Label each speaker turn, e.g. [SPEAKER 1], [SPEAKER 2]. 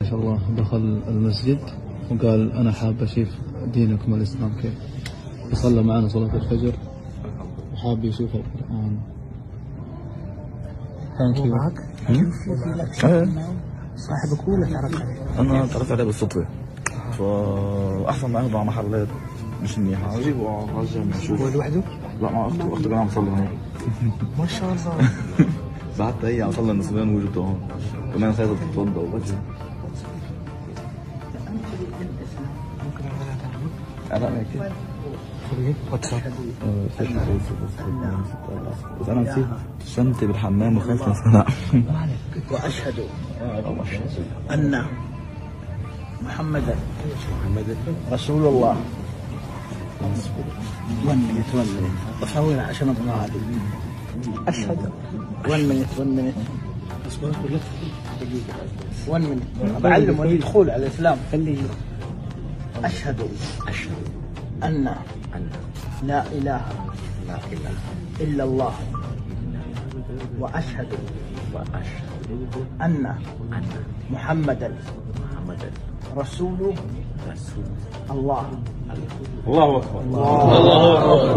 [SPEAKER 1] ما شاء الله دخل المسجد وقال أنا حاب أشوف دينكم الإسلام كيف، وصلى معنا صلاة الفجر وحاب يشوف القرآن. ثانك يو.
[SPEAKER 2] صاحبك ولا تعرف عليه؟
[SPEAKER 3] أنا تعرفت عليه بالصدفة، فأحسن ما ياخذوا على محلات مش منيحة أجيبه على الجامع نشوف.
[SPEAKER 2] هو لوحده؟
[SPEAKER 3] لا مع أخته، أخته كمان عم تصلي هون.
[SPEAKER 2] ما شاء الله.
[SPEAKER 3] حتى هي عم تصلي النسوان وجدته هون، كمان خايفة تتوضأ وبس.
[SPEAKER 2] ممكن أعملها تعرف؟
[SPEAKER 3] أنا هيك.
[SPEAKER 2] خليه واتساب.
[SPEAKER 3] بس أنا نسيت شنطتي بالحمام وخايف انسرق.
[SPEAKER 2] وأشهد أن محمدا رسول الله. 1 minute أصورها عشان أبغى عادي. أشهد 1 minute أصبر لك دقيقة 1 minute بعلمه الدخول على الإسلام. خليه أشهد أن لا إله إلا الله وأشهد أن محمدا رسول الله.
[SPEAKER 3] الله أكبر. الله أكبر.